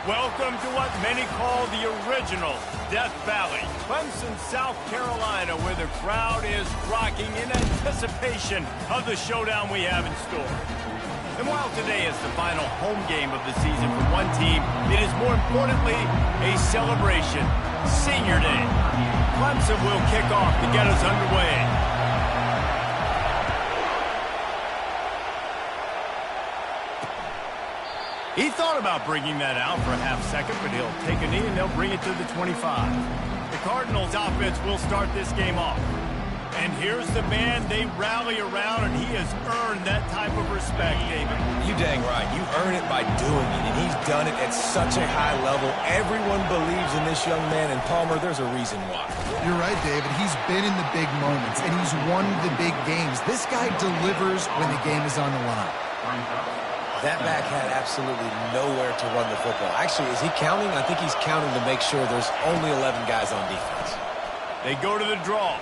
Welcome to what many call the original Death Valley, Clemson, South Carolina, where the crowd is rocking in anticipation of the showdown we have in store. And while today is the final home game of the season for one team, it is more importantly a celebration. Senior Day. Clemson will kick off to get us underway. He thought about bringing that out for a half second, but he'll take a knee and they'll bring it to the 25. The Cardinals offense will start this game off. And here's the man they rally around, and he has earned that type of respect, David. You dang right. You earn it by doing it, and he's done it at such a high level. Everyone believes in this young man, and Palmer, there's a reason why. You're right, David. He's been in the big moments, and he's won the big games. This guy delivers when the game is on the line. That back had absolutely nowhere to run the football. Actually, is he counting? I think he's counting to make sure there's only 11 guys on defense. They go to the draw.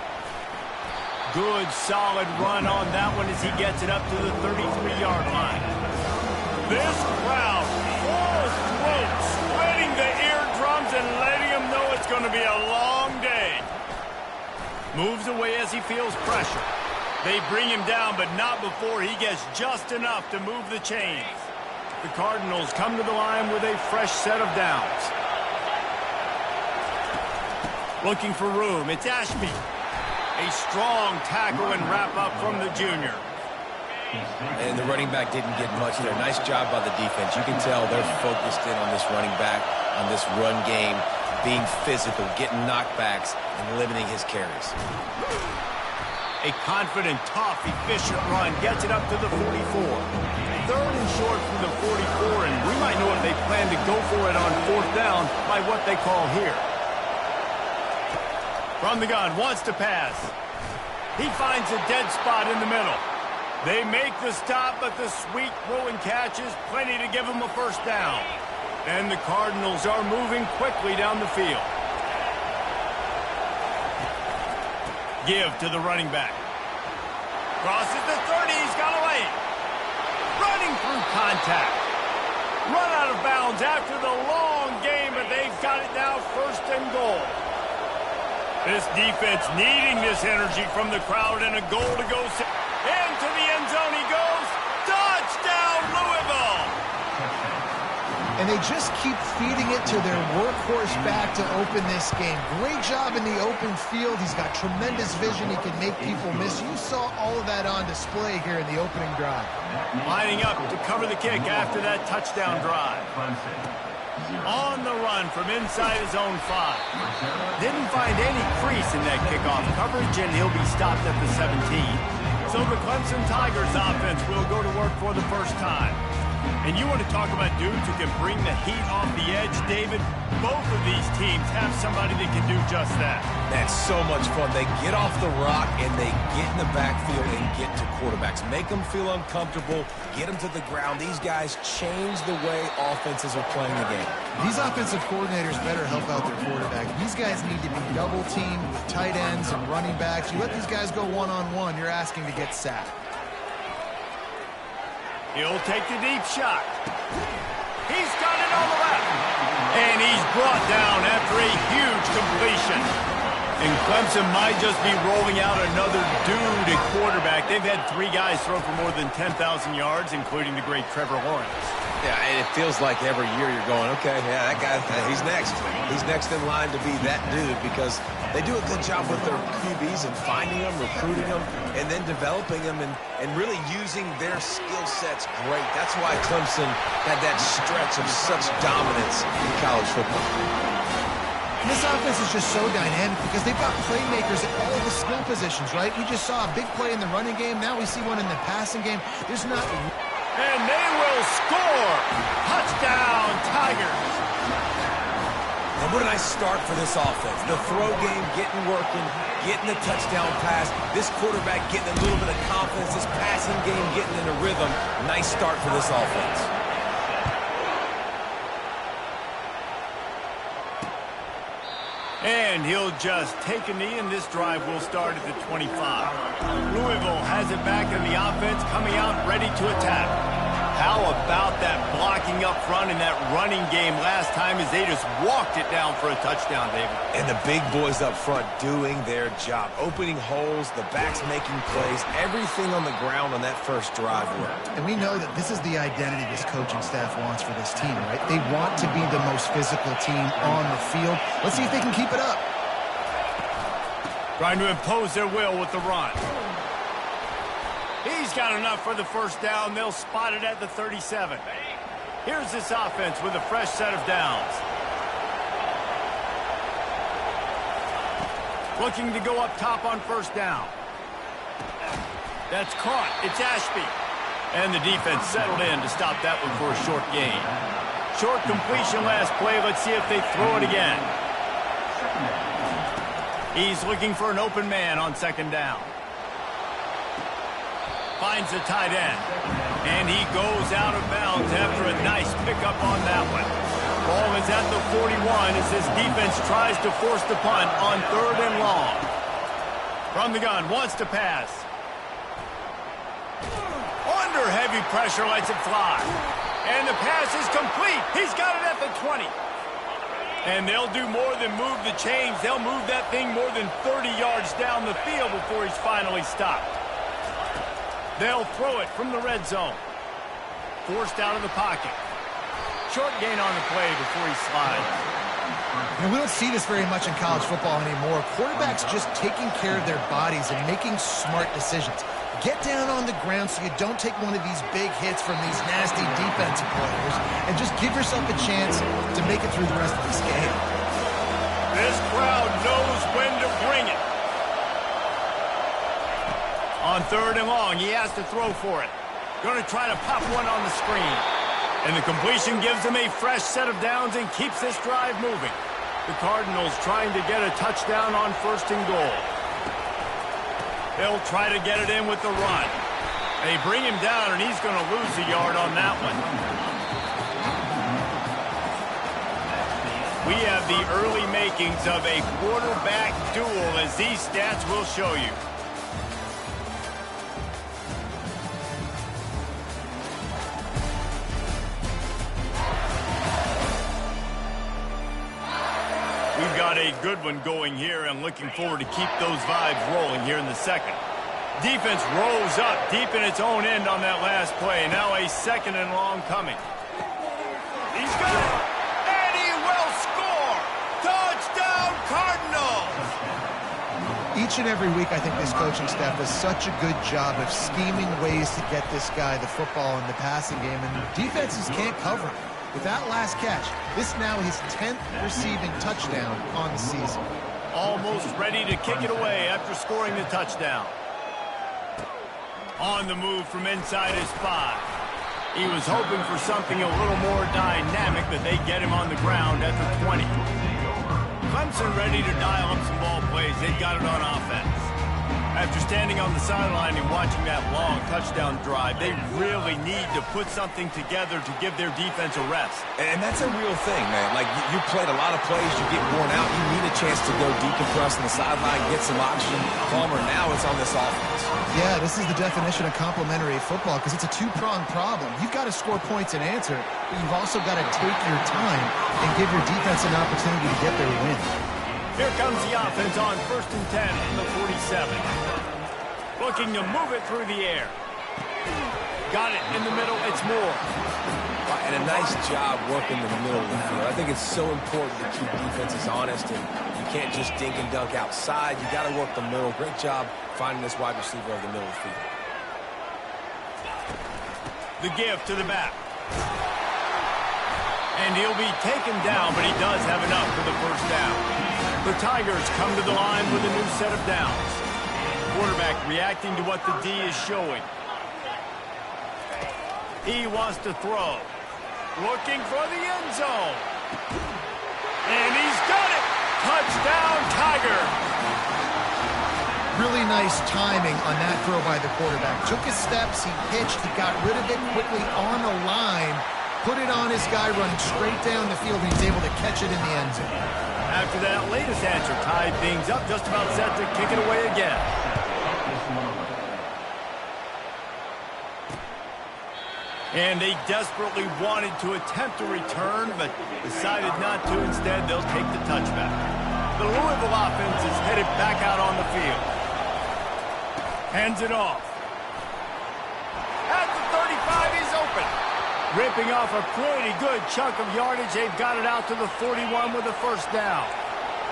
Good, solid run on that one as he gets it up to the 33-yard line. This crowd, full throat, sweating the eardrums and letting him know it's going to be a long day. Moves away as he feels pressure. They bring him down, but not before he gets just enough to move the chains. The Cardinals come to the line with a fresh set of downs. Looking for room, it's Ashby. A strong tackle and wrap-up from the junior. And the running back didn't get much there. Nice job by the defense. You can tell they're focused in on this running back, on this run game, being physical, getting knockbacks, and limiting his carries. A confident, tough, efficient run gets it up to the 44. Third and short from the 44, and we might know if they plan to go for it on fourth down by what they call here. From the gun, wants to pass. He finds a dead spot in the middle. They make the stop, but the sweet throw and catch is plenty to give them a first down. And the Cardinals are moving quickly down the field. Give to the running back. Crosses the 30, he's got away. Running through contact. Run out of bounds after the long game, but they've got it now first and goal. This defense needing this energy from the crowd, and a goal to go. Into the end zone he goes. Touchdown, Louisville! And they just keep feeding it to their workhorse back to open this game. Great job in the open field. He's got tremendous vision. He can make people miss. You saw all of that on display here in the opening drive. Lining up to cover the kick after that touchdown drive. On the run from inside his own 5. Didn't find any crease in that kickoff coverage, and he'll be stopped at the 17. So the Clemson Tigers offense will go to work for the first time. And you want to talk about dudes who can bring the heat off the edge, David? Both of these teams have somebody that can do just that. That's so much fun. They get off the rock and they get in the backfield and get to quarterbacks. Make them feel uncomfortable, get them to the ground. These guys change the way offenses are playing the game. These offensive coordinators better help out their quarterback. These guys need to be double-teamed with tight ends and running backs. You let these guys go one-on-one, you're asking to get sacked. He'll take the deep shot. He's got it on the left. And he's brought down after a huge completion. And Clemson might just be rolling out another dude at quarterback. They've had 3 guys throw for more than 10,000 yards, including the great Trevor Lawrence. Yeah, and it feels like every year you're going, okay, yeah, that guy, he's next. He's next in line to be that dude because they do a good job with their QBs and finding them, recruiting them, and then developing them and really using their skill sets great. That's why Clemson had that stretch of such dominance in college football. This offense is just so dynamic because they've got playmakers at all the skill positions, right? We just saw a big play in the running game. Now we see one in the passing game. There's not... And they will score! Touchdown, Tigers! And what a nice start for this offense. The throw game getting working, getting the touchdown pass. This quarterback getting a little bit of confidence. This passing game getting in a rhythm. Nice start for this offense. And he'll just take a knee, and this drive will start at the 25. Louisville has it back in the offense, coming out ready to attack. How about that blocking up front and that running game last time as they just walked it down for a touchdown, David? And the big boys up front doing their job, opening holes, the backs making plays, everything on the ground on that first drive worked. And we know that this is the identity this coaching staff wants for this team, right? They want to be the most physical team on the field. Let's see if they can keep it up. Trying to impose their will with the run. He's got enough for the first down. They'll spot it at the 37. Here's this offense with a fresh set of downs. Looking to go up top on first down. That's caught. It's Ashby. And the defense settled in to stop that one for a short gain. Short completion last play. Let's see if they throw it again. He's looking for an open man on second down. Finds the tight end. And he goes out of bounds after a nice pickup on that one. Ball is at the 41 as this defense tries to force the punt on 3rd and long. From the gun, wants to pass. Under heavy pressure, lets it fly. And the pass is complete. He's got it at the 20. And they'll do more than move the chains. They'll move that thing more than 30 yards down the field before he's finally stopped. They'll throw it from the red zone. Forced out of the pocket. Short gain on the play before he slides. And we don't see this very much in college football anymore. Quarterbacks just taking care of their bodies and making smart decisions. Get down on the ground so you don't take one of these big hits from these nasty defensive players and just give yourself a chance to make it through the rest of this game. This crowd knows when to bring it. On 3rd and long, he has to throw for it. Going to try to pop one on the screen. And the completion gives him a fresh set of downs and keeps this drive moving. The Cardinals trying to get a touchdown on 1st and goal. They'll try to get it in with the run. They bring him down, and he's going to lose a yard on that one. We have the early makings of a quarterback duel, as these stats will show you. We've got a good one going here and looking forward to keep those vibes rolling here in the second. Defense rolls up deep in its own end on that last play. Now a 2nd and long coming. He's got it, and he will score! Touchdown Cardinals! Each and every week, I think this coaching staff does such a good job of scheming ways to get this guy the football in the passing game, and defenses can't cover him. With that last catch, this now his 10th receiving touchdown on the season. Almost ready to kick it away after scoring the touchdown. On the move from inside his 5. He was hoping for something a little more dynamic, but they get him on the ground at the 20. Clemson ready to dial up some ball plays. They've got it on offense. After standing on the sideline and watching that long touchdown drive, they really need to put something together to give their defense a rest. And that's a real thing, man. Like, you played a lot of plays, you get worn out, you need a chance to go decompress on the sideline, get some oxygen. Palmer, now it's on this offense. Yeah, this is the definition of complementary football because it's a two-pronged problem. You've got to score points and answer, but you've also got to take your time and give your defense an opportunity to get their win. Here comes the offense on 1st and 10 from the 47. Looking to move it through the air. Got it in the middle. It's Moore. And a nice job working the middle of the field. I think it's so important to keep defenses honest, and you can't just dink and dunk outside. You got to work the middle. Great job finding this wide receiver of the middle of the field. The give to the back. And he'll be taken down, but he does have enough for the first down. The Tigers come to the line with a new set of downs. Quarterback reacting to what the D is showing. He wants to throw. Looking for the end zone. And he's got it! Touchdown, Tiger! Really nice timing on that throw by the quarterback. Took his steps, he pitched, he got rid of it quickly on the line, put it on his guy running straight down the field, and he's able to catch it in the end zone. After that latest answer tied things up, just about set to kick it away again. And they desperately wanted to attempt a return, but decided not to. Instead, they'll take the touchback. The Louisville offense is headed back out on the field. Hands it off. At the 35, he's open. Ripping off a pretty good chunk of yardage. They've got it out to the 41 with a first down.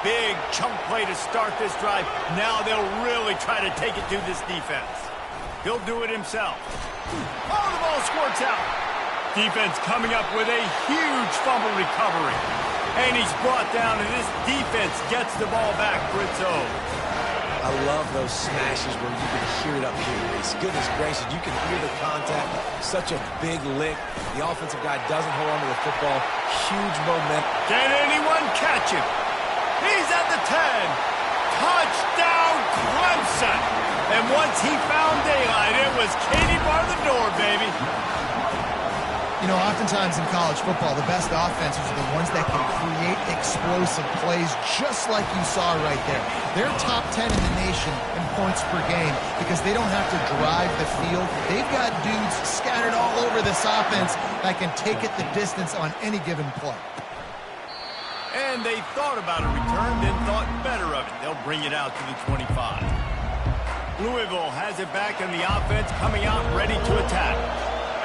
Big chunk play to start this drive. Now they'll really try to take it to this defense. He'll do it himself. Oh, the ball squirts out. Defense coming up with a huge fumble recovery. And he's brought down, and this defense gets the ball back for its own. I love those smashes where you can hear it up here, Reese. Goodness gracious, you can hear the contact. Such a big lick. The offensive guy doesn't hold on to the football. Huge momentum. Can anyone catch him? He's at the 10. Touchdown, Clemson. And once he found daylight, it was Katie bar the door, baby. You know, oftentimes in college football, the best offenses are the ones that can create explosive plays just like you saw right there. They're top 10 in the nation in points per game because they don't have to drive the field. They've got dudes scattered all over this offense that can take it the distance on any given play. And they thought about a return, then thought better of it. They'll bring it out to the 25. Louisville has it back in the offense, coming out ready to attack.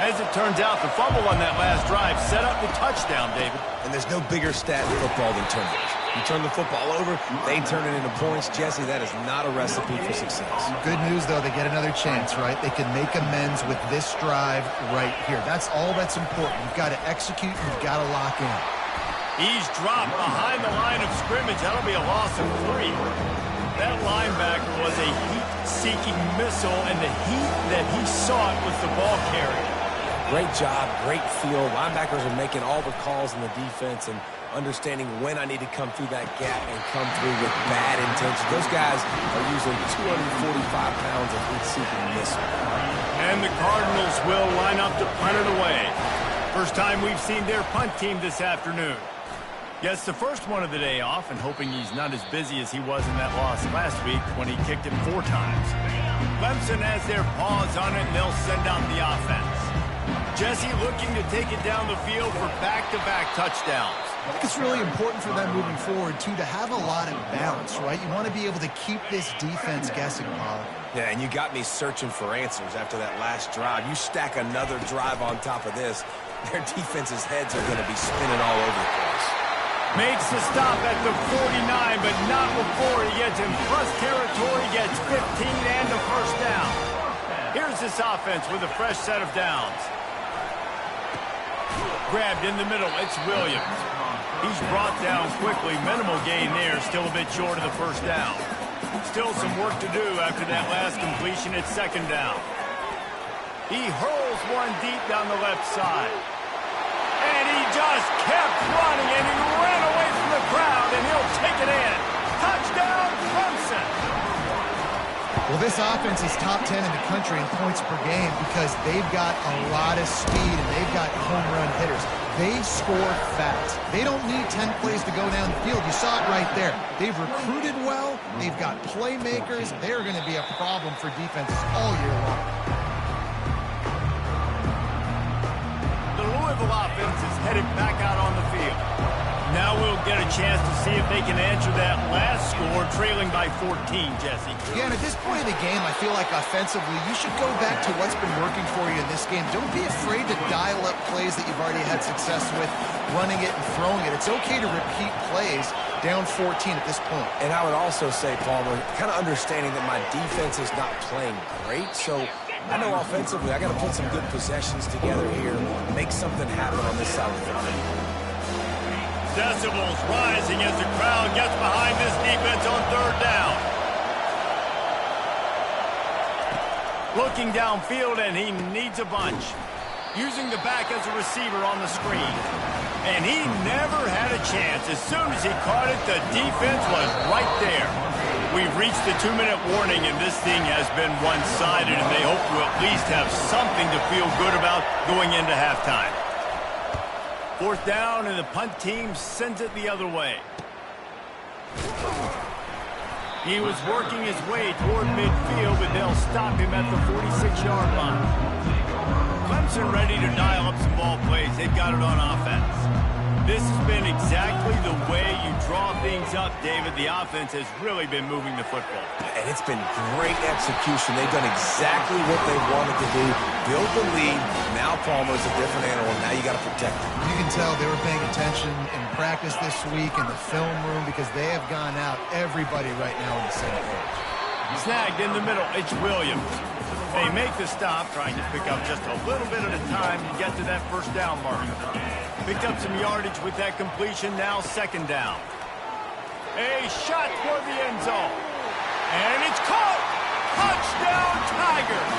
As it turns out, the fumble on that last drive set up the touchdown, David. And there's no bigger stat in football than turnovers. You turn the football over, they turn it into points. Jesse, that is not a recipe for success. Good news, though, they get another chance, right? They can make amends with this drive right here. That's all that's important. You've got to execute, and you've got to lock in. He's dropped behind the line of scrimmage. That'll be a loss of 3. That linebacker was a heat-seeking missile, and the heat that he sought was the ball carrier. Great job, great field. Linebackers are making all the calls in the defense and understanding when I need to come through that gap and come through with bad intentions. Those guys are using 245 pounds of heat-seeking missile. And the Cardinals will line up to punt it away. First time we've seen their punt team this afternoon. Yes, the first one of the day off, and hoping he's not as busy as he was in that loss last week when he kicked it 4 times. Clemson has their paws on it, and they'll send out the offense. Jesse looking to take it down the field for back-to-back touchdowns. I think it's really important for them moving forward, too, to have a lot of balance, right? You want to be able to keep this defense guessing, Paul. Yeah, and you got me searching for answers after that last drive. You stack another drive on top of this, their defense's heads are going to be spinning all over the place. Makes the stop at the 49, but not before he gets in plus territory, gets 15 and a first down. Here's this offense with a fresh set of downs. Grabbed in the middle, it's Williams. He's brought down quickly, minimal gain there, still a bit short of the first down. Still some work to do after that last completion at second down. He hurls one deep down the left side. And he just kept running, and he ran away from the crowd, and he'll take it in. Touchdown, Clemson. Well, this offense is top 10 in the country in points per game because they've got a lot of speed, and they've got home run hitters. They score fast. They don't need 10 plays to go down the field. You saw it right there. They've recruited well. They've got playmakers. They're going to be a problem for defenses all year long. The Louisville offense is headed back out on the field. Now we'll get a chance to see if they can answer that last score, trailing by 14, Jesse. Yeah, and at this point in the game, I feel like offensively, you should go back to what's been working for you in this game. Don't be afraid to dial up plays that you've already had success with, running it and throwing it. It's okay to repeat plays down 14 at this point. And I would also say, Palmer, kind of understanding that my defense is not playing great, so I know offensively I got to put some good possessions together here, make something happen on this side of the field. Decibels rising as the crowd gets behind this defense on third down. Looking downfield, and he needs a bunch. Using the back as a receiver on the screen. And he never had a chance. As soon as he caught it, the defense was right there. We've reached the 2-minute warning, and this thing has been one-sided, and they hope to at least have something to feel good about going into halftime. Fourth down, and the punt team sends it the other way. He was working his way toward midfield, but they'll stop him at the 46-yard line. Clemson ready to dial up some ball plays. They've got it on offense. This has been exactly the way you draw things up, David. The offense has really been moving the football. And it's been great execution. They've done exactly what they wanted to do. Build the lead. Now Palmer's a different animal. Now you got to protect him. You can tell they were paying attention in practice this week in the film room because they have gone out everybody right now on the same page. Snagged in the middle. It's Williams. They make the stop, trying to pick up just a little bit at a time to get to that first down mark. Picked up some yardage with that completion. Now second down. A shot toward the end zone. And it's caught. Touchdown, Tigers.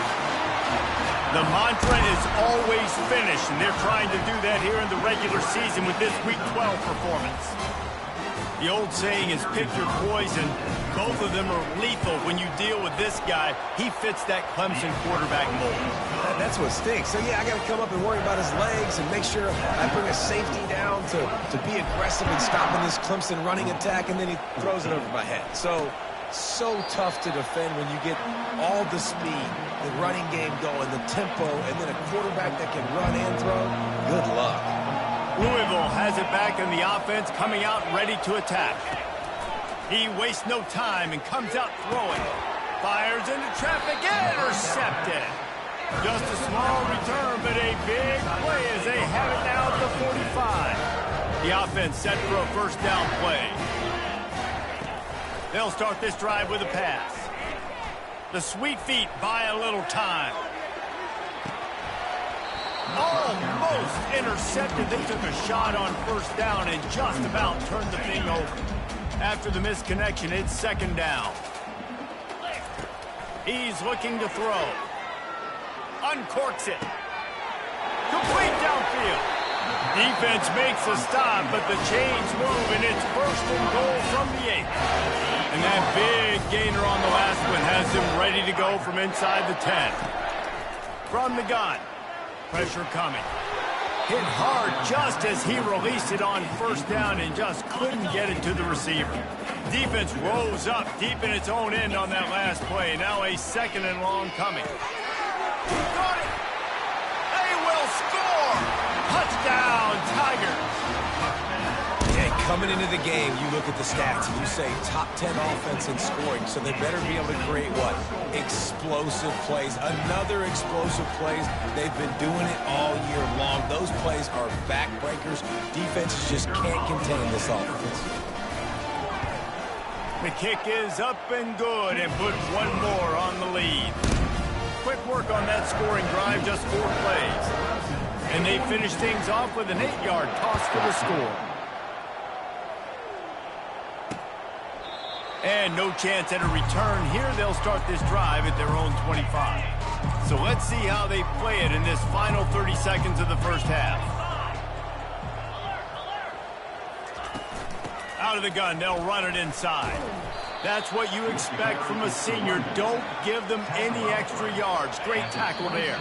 The mantra is always finish, and they're trying to do that here in the regular season with this Week 12 performance. The old saying is pick your poison. Both of them are lethal when you deal with this guy. He fits that Clemson quarterback mold. That's what stinks. So, yeah, I got to come up and worry about his legs and make sure I bring a safety down to be aggressive in stopping this Clemson running attack, and then he throws it over my head. So tough to defend when you get all the speed, the running game going, the tempo, and then a quarterback that can run and throw. Good luck. Louisville has it back in the offense, coming out ready to attack. He wastes no time and comes out throwing. Fires into traffic, intercepted. Just a small return, but a big play as they have it now at the 45. The offense set for a first down play. They'll start this drive with a pass. The Sweet Feet buy a little time. Almost intercepted. They took a shot on first down and just about turned the thing over. After the misconnection, it's second down. He's looking to throw. Uncorks it. Complete downfield. Defense makes a stop, but the chains move, and it's first and goal from the 8. And that big gainer on the last one has him ready to go from inside the 10. From the gun. Pressure coming. Hit hard just as he released it on first down and just couldn't get it to the receiver. Defense rose up deep in its own end on that last play. Now a second and long coming. Got it. They will score. Touchdown, Tigers. Hey, coming into the game, you look at the stats and you say top 10 offense in scoring, so they better be able to create what? Explosive plays. Another explosive plays. They've been doing it all year long. Those plays are backbreakers. Defenses just can't contain this offense. The kick is up and good and put one more on the lead. Quick work on that scoring drive, just 4 plays. And they finish things off with an 8-yard toss for the score. And no chance at a return here. They'll start this drive at their own 25. So let's see how they play it in this final 30 seconds of the first half. Out of the gun, they'll run it inside. That's what you expect from a senior. Don't give them any extra yards. Great tackle there.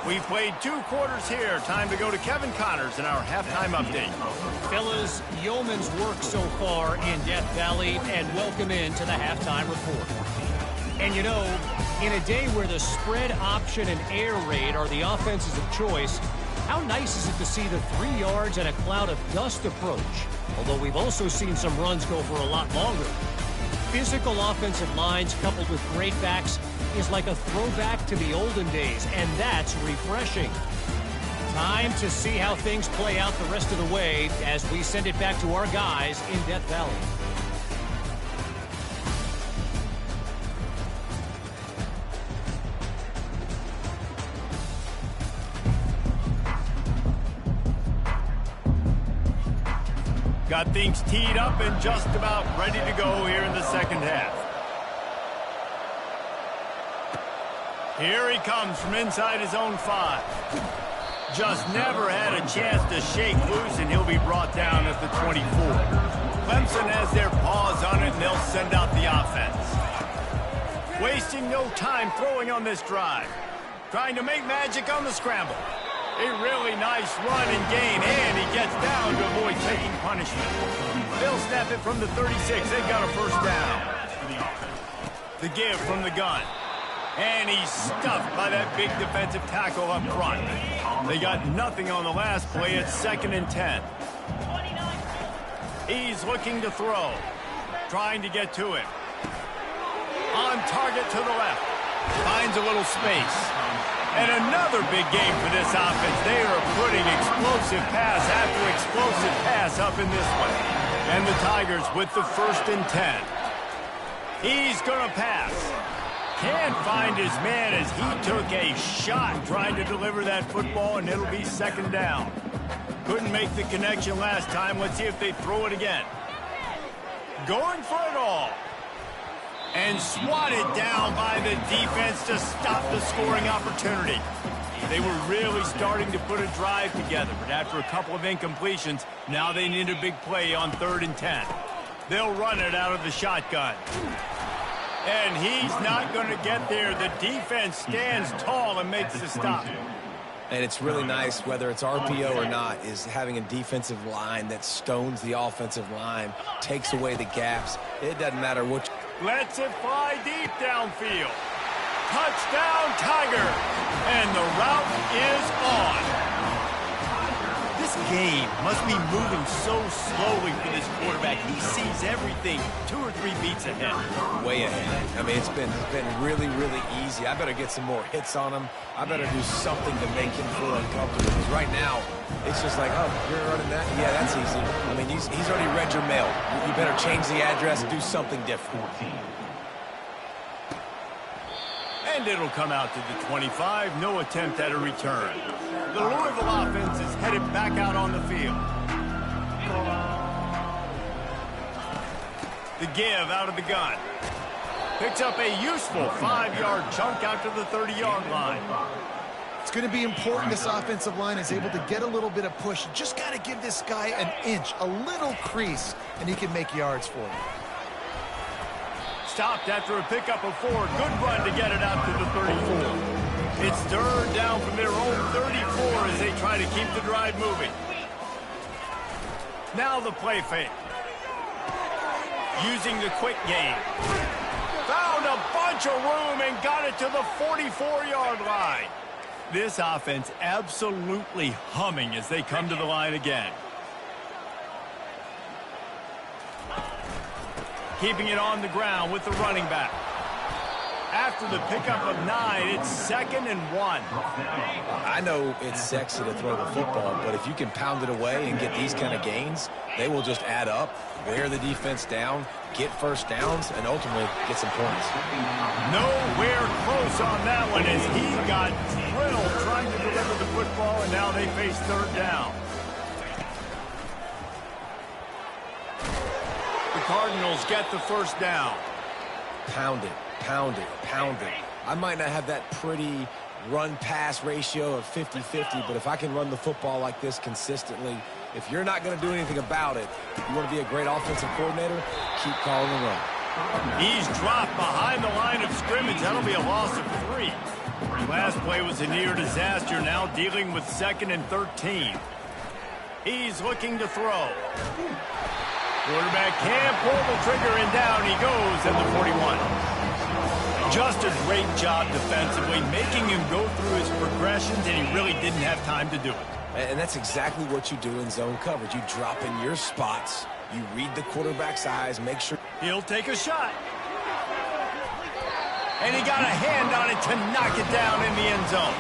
We've played 2 quarters here. Time to go to Kevin Connors in our halftime update. Fellas, yeoman's work so far in Death Valley, and welcome into the halftime report. And you know, in a day where the spread option and air raid are the offenses of choice, how nice is it to see the 3 yards and a cloud of dust approach? Although we've also seen some runs go for a lot longer. Physical offensive lines coupled with great backs is like a throwback to the olden days, and that's refreshing. Time to see how things play out the rest of the way as we send it back to our guys in Death Valley. Got things teed up and just about ready to go here in the second half. Here he comes from inside his own 5. Just never had a chance to shake loose, and he'll be brought down at the 24. Clemson has their paws on it, and they'll send out the offense. Wasting no time throwing on this drive. Trying to make magic on the scramble. A really nice run and gain, and he gets down to avoid taking punishment. They'll snap it from the 36. They've got a first down. The give from the gun. And he's stuffed by that big defensive tackle up front. They got nothing on the last play. It's 2nd and 10. He's looking to throw. Trying to get to him. On target to the left. Finds a little space. And another big game for this offense. They are putting explosive pass after explosive pass up in this one. And the Tigers with the 1st and 10. He's going to pass. Can't find his man as he took a shot trying to deliver that football, and it'll be 2nd down. Couldn't make the connection last time. Let's see if they throw it again. Going for it all. And swatted down by the defense to stop the scoring opportunity. They were really starting to put a drive together, but after a couple of incompletions, now they need a big play on 3rd and 10. They'll run it out of the shotgun. And he's not going to get there. The defense stands tall and makes the stop. And it's really nice, whether it's RPO or not, is having a defensive line that stones the offensive line, takes away the gaps. It doesn't matter which. Lets it fly deep downfield. Touchdown, Tiger. And the route is on. This game must be moving so slowly for this quarterback. He sees everything 2 or 3 beats ahead. Way ahead. I mean, it's been really, really easy. I better get some more hits on him. I better do something to make him feel uncomfortable. Because right now, it's just like, oh, you're running that? Yeah, that's easy. I mean, he's already read your mail. You better change the address and do something different. And it'll come out to the 25. No attempt at a return. The Louisville offense is headed back out on the field. The give out of the gun. Picks up a useful 5-yard chunk out to the 30-yard line. It's going to be important this offensive line is able to get a little bit of push. Just got to give this guy an inch, a little crease, and he can make yards for you. Stopped after a pickup of 4. Good run to get it out to the 34. It's 3rd down from their own 34 as they try to keep the drive moving. Now the play fake. Using the quick game. Found a bunch of room and got it to the 44-yard line. This offense absolutely humming as they come to the line again. Keeping it on the ground with the running back. After the pickup of 9, it's 2nd and 1. I know it's sexy to throw the football, but if you can pound it away and get these kind of gains, they will just add up, wear the defense down, get first downs, and ultimately get some points. Nowhere close on that one as he got drilled trying to deliver the football, and now they face 3rd down. The Cardinals get the 1st down. Pound it, pound it, pound it. I might not have that pretty run-pass ratio of 50-50, but if I can run the football like this consistently, if you're not going to do anything about it, you want to be a great offensive coordinator, keep calling the run. He's dropped behind the line of scrimmage. That'll be a loss of 3. Last play was a near disaster, now dealing with 2nd and 13. He's looking to throw. Quarterback can't pull the trigger, and down he goes at the 41. Just a great job defensively, making him go through his progressions, and he really didn't have time to do it. And that's exactly what you do in zone coverage. You drop in your spots, you read the quarterback's eyes, make sure. He'll take a shot. And he got a hand on it to knock it down in the end zone.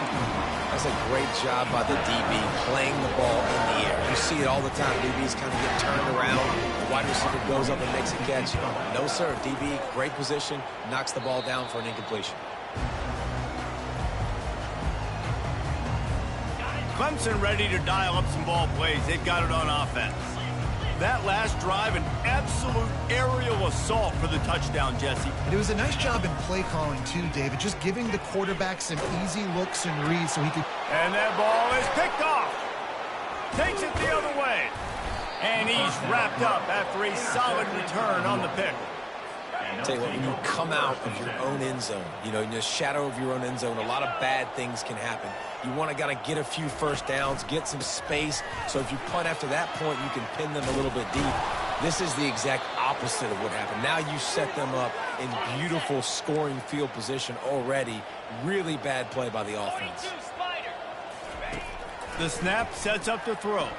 That's a great job by the DB playing the ball in the air. You see it all the time. DBs kind of get turned around. The wide receiver goes up and makes a catch. No, sir. DB, great position, knocks the ball down for an incompletion. Clemson ready to dial up some ball plays. They've got it on offense. That last drive, an absolute aerial assault for the touchdown, Jesse. And it was a nice job in play calling, too, David, just giving the quarterback some easy looks and reads so he could. And that ball is picked off. Takes it the other way. And he's wrapped up after a solid return on the pick. I'll tell you what, when you come out of your own end zone, you know, in the shadow of your own end zone, a lot of bad things can happen. You want to get a few first downs, get some space, so if you punt after that point, you can pin them a little bit deep. This is the exact opposite of what happened. Now you set them up in beautiful scoring field position already. Really bad play by the offense. The snap sets up the throw.